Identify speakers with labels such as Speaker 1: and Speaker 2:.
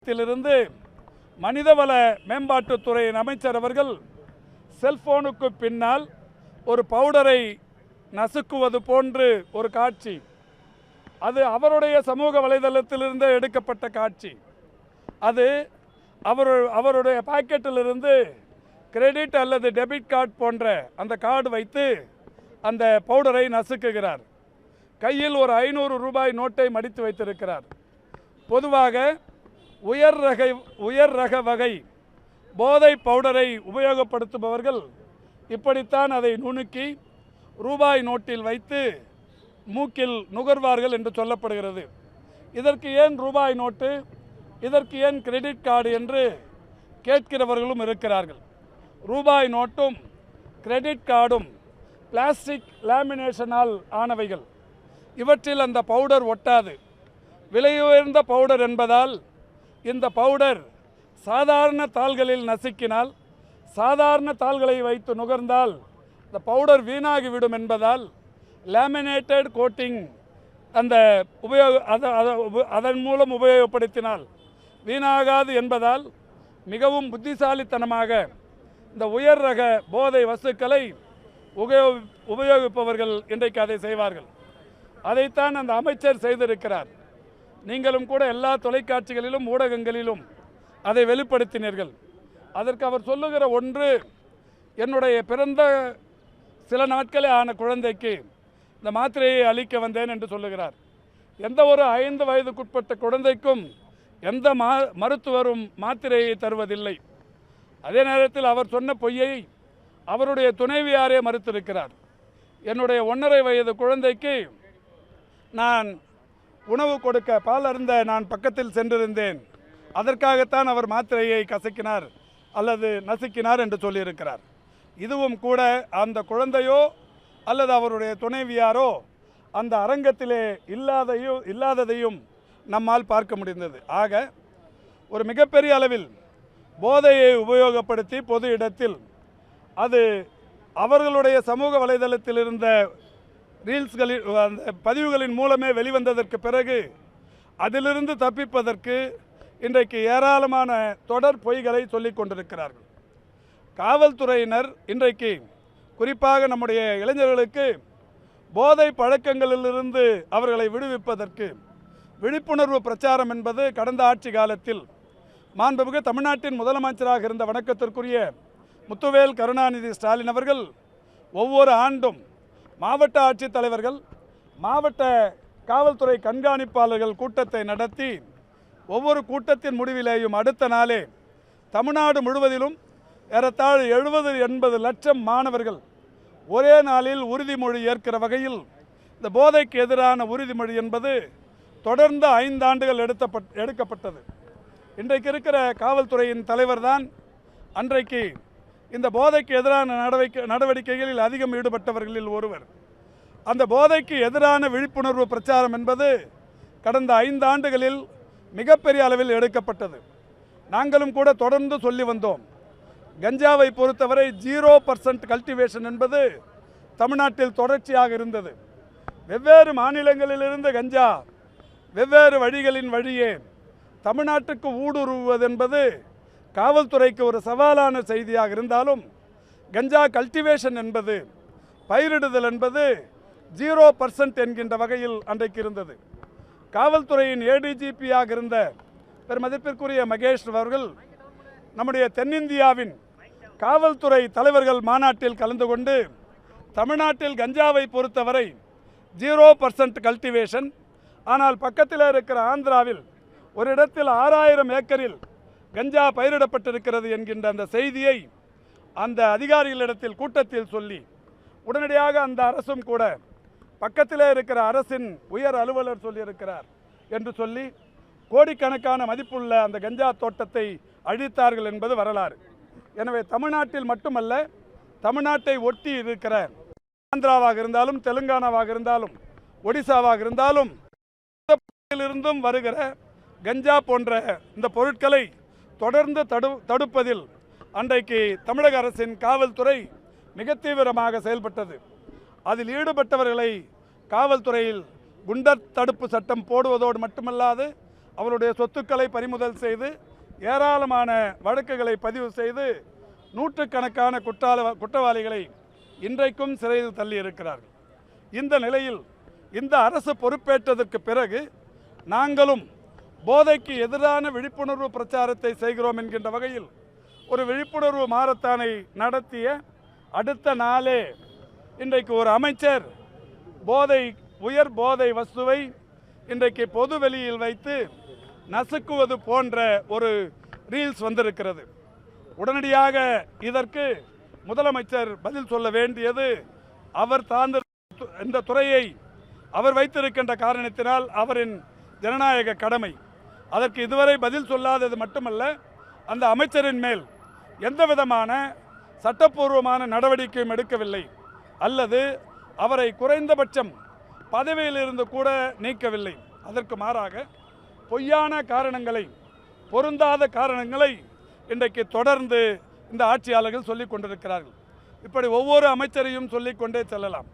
Speaker 1: வலைதளத்திலிருந்து மனிதவள மேம்பாட்டுத்துறையின் அமைச்சர் அவர்கள் செல்போனுக்கு பின்னால் ஒரு பவுடரை நசுக்குவது போன்று ஒரு காட்சி, அது அவருடைய சமூக வலைதளத்திலிருந்து எடுக்கப்பட்ட காட்சி. அது அவருடைய பாக்கெட்டிலிருந்து கிரெடிட் அல்லது டெபிட் கார்டு போன்ற அந்த கார்டு வைத்து அந்த பவுடரை நசுக்குகிறார். கையில் ஒரு 500 ரூபாய் நோட்டை மடித்து வைத்திருக்கிறார். பொதுவாக உயர் ரக வகை போதை பவுடரை உபயோகப்படுத்துபவர்கள் இப்படித்தான் அதை நுணுக்கி ரூபாய் நோட்டில் வைத்து மூக்கில் நுகர்வார்கள் என்று சொல்லப்படுகிறது. இதற்கு ஏன் ரூபாய் நோட்டு, இதற்கு ஏன் கிரெடிட் கார்டு என்று கேட்கிறவர்களும் இருக்கிறார்கள். ரூபாய் நோட்டும் கிரெடிட் கார்டும் பிளாஸ்டிக் லேமினேஷனால் ஆனவைகள். இவற்றில் அந்த பவுடர் ஒட்டாது. விலையுயர்ந்த பவுடர் என்பதால் இந்த பவுடர் சாதாரண தாள்களில் நசுக்கினால், சாதாரண தாள்களை வைத்து நுகர்ந்தால் இந்த பவுடர் வீணாகிவிடும் என்பதால் லேமினேட்டட் கோட்டிங் அந்த அதன் மூலம் உபயோகப்படுத்தினால் வீணாகாது என்பதால் மிகவும் புத்திசாலித்தனமாக இந்த உயர் ரக போதை வஸ்துக்களை உபயோகிப்பவர்கள் இன்றைக்கு அதை செய்வார்கள். அதைத்தான் அந்த அமைச்சர் செய்திருக்கிறார். நீங்களும் கூட எல்லா தொலைக்காட்சிகளிலும் ஊடகங்களிலும் அதை வெளிப்படுத்தினீர்கள். அதற்கு அவர் சொல்லுகிற ஒன்று, என்னுடைய பிறந்த சில நாட்களே ஆன குழந்தைக்கு இந்த மாத்திரையை அளிக்க வந்தேன் என்று சொல்லுகிறார். எந்த ஒரு 5 வயதுக்குட்பட்ட குழந்தைக்கும் எந்த மருத்துவரும் மாத்திரையை தருவதில்லை. அதே நேரத்தில் அவர் சொன்ன பொய்யை அவருடைய துணைவியாரே மறுத்திருக்கிறார். என்னுடைய 1.5 வயது குழந்தைக்கு நான் உணவு கொடுக்க பால் அருந்த நான் பக்கத்தில் சென்றிருந்தேன், அதற்காகத்தான் அவர் மாத்திரையை கசக்கினார் அல்லது நசுக்கினார் என்று சொல்லியிருக்கிறார். இதுவும் கூட அந்த குழந்தையோ அல்லது அவருடைய துணைவியாரோ அந்த அரங்கத்திலே இல்லாததையும் நம்மால் பார்க்க முடிந்தது. ஆக ஒரு மிகப்பெரிய அளவில் போதையை உபயோகப்படுத்தி பொது இடத்தில், அது அவர்களுடைய சமூக வலைதளத்தில் இருந்த ரீல்ஸ்களில் அந்த பதிவுகளின் மூலமே வெளிவந்ததற்கு பிறகு அதிலிருந்து தப்பிப்பதற்கு இன்றைக்கு ஏராளமான தொடர் பொய்களை சொல்லிக் கொண்டிருக்கிறார்கள். காவல்துறையினர் இன்றைக்கு குறிப்பாக நம்முடைய இளைஞர்களுக்கு போதை பழக்கங்களிலிருந்து அவர்களை விடுவிப்பதற்கு விழிப்புணர்வு பிரச்சாரம் என்பது கடந்த ஆட்சி காலத்தில் மாண்புமிகு தமிழ்நாட்டின் முதலமைச்சராக இருந்த வணக்கத்திற்குரிய முத்துவேல் கருணாநிதி ஸ்டாலின் அவர்கள் ஒவ்வொரு ஆண்டும் மாவட்ட ஆட்சித்தலைவர்கள், மாவட்ட காவல்துறை கண்காணிப்பாளர்கள் கூட்டத்தை நடத்தி ஒவ்வொரு கூட்டத்தின் முடிவிலேயும் அடுத்த நாளே தமிழ்நாடு முழுவதிலும் ஏறத்தாழ 70-80 லட்சம் மாணவர்கள் ஒரே நாளில் உறுதிமொழி ஏற்கிற வகையில் இந்த போதைக்கு எதிரான உறுதிமொழி என்பது தொடர்ந்து 5 ஆண்டுகள் எடுக்கப்பட்டது. இன்றைக்கு இருக்கிற காவல்துறையின் தலைவர் தான் அன்றைக்கு இந்த போதைக்கு எதிரான நடவடிக்கைகளில் அதிகம் ஈடுபட்டவர்களில் ஒருவர். அந்த போதைக்கு எதிரான விழிப்புணர்வு பிரச்சாரம் என்பது கடந்த 5 ஆண்டுகளில் மிகப்பெரிய அளவில் எடுக்கப்பட்டது. நாங்களும் கூட தொடர்ந்து சொல்லி வந்தோம். கஞ்சாவை பொறுத்தவரை 0% கல்டிவேஷன் என்பது தமிழ்நாட்டில் தொடர்ச்சியாக இருந்தது. வெவ்வேறு மாநிலங்களிலிருந்து கஞ்சா வெவ்வேறு வழிகளின் வழியே தமிழ்நாட்டுக்கு ஊடுருவுவது என்பது காவல்துறைக்கு ஒரு சவாலான செய்தியாக இருந்தாலும், கஞ்சா கல்டிவேஷன் என்பது, பயிரிடுதல் என்பது 0% என்கின்ற வகையில் அன்றைக்கு இருந்தது. காவல்துறையின் ஏடிஜிபியாக இருந்த பெருமதிப்பிற்குரிய மகேஷ் அவர்கள் நம்முடைய தென்னிந்தியாவின் காவல்துறை தலைவர்கள் மாநாட்டில் கலந்து கொண்டு தமிழ்நாட்டில் கஞ்சாவை பொறுத்தவரை 0% கல்டிவேஷன், ஆனால் பக்கத்தில் இருக்கிற ஆந்திராவில் ஒரு இடத்தில் 6000 ஏக்கரில் கஞ்சா பயிரிடப்பட்டிருக்கிறது என்கின்ற அந்த செய்தியை அந்த அதிகாரிகளிடத்தில் கூட்டத்தில் சொல்லி உடனடியாக அந்த அரசும் கூட பக்கத்திலே இருக்கிற அரசின் உயர் அலுவலர் சொல்லியிருக்கிறார் என்று சொல்லி கோடிக்கணக்கான மதிப்புள்ள அந்த கஞ்சா தோட்டத்தை அழித்தார்கள் என்பது வரலாறு. எனவே தமிழ்நாட்டில் மட்டுமல்ல, தமிழ்நாட்டை ஒட்டி இருக்கிற ஆந்திராவாக இருந்தாலும், தெலுங்கானாவாக இருந்தாலும், ஒடிசாவாக இருந்தாலும் இருந்தும் வருகிற கஞ்சா போன்ற இந்த பொருட்களை தொடர்ந்து தடுப்பதில் அன்றைக்கு தமிழக அரசின் காவல்துறை மிக தீவிரமாக செயல்பட்டது. அதில் ஈடுபட்டவர்களை காவல்துறையில் குண்டர் தடுப்பு சட்டம் போடுவதோடு மட்டுமல்லாது அவருடைய சொத்துக்களை பறிமுதல் செய்து ஏராளமான வழக்குகளை பதிவு செய்து நூற்றுக்கணக்கான குற்றவாளிகளை இன்றைக்கும் சிறையில் தள்ளி இருக்கிறார்கள். இந்த நிலையில் இந்த அரசு பொறுப்பேற்றதற்கு பிறகு நாங்களும் போதைக்கு எதிரான விழிப்புணர்வு பிரச்சாரத்தை செய்கிறோம் என்கின்ற வகையில் ஒரு விழிப்புணர்வு மாரத்தானை நடத்திய அடுத்த நாளே இன்றைக்கு ஒரு அமைச்சர் உயர் போதை வஸ்துவை இன்றைக்கு பொது வெளியில் வைத்து நசுக்குவது போன்ற ஒரு ரீல்ஸ் வந்திருக்கிறது. உடனடியாக இதற்கு முதலமைச்சர் பதில் சொல்ல வேண்டியது அவர் இந்த துறையை அவர் வைத்திருக்கின்ற காரணத்தினால் அவரின் ஜனநாயக கடமை. அதற்கு இதுவரை பதில் சொல்லாதது மட்டுமல்ல, அந்த அமைச்சரின் மேல் எந்த விதமான சட்டப்பூர்வமான நடவடிக்கையும் எடுக்கவில்லை, அல்லது அவரை குறைந்தபட்சம் பதவியிலிருந்து கூட நீக்கவில்லை. அதற்கு மாறாக பொய்யான காரணங்களை, பொருந்தாத காரணங்களை இன்றைக்கு தொடர்ந்து இந்த ஆட்சியாளர்கள் சொல்லிக் கொண்டிருக்கிறார்கள். இப்படி ஒவ்வொரு அமைச்சரையும் சொல்லிக்கொண்டே செல்லலாம்.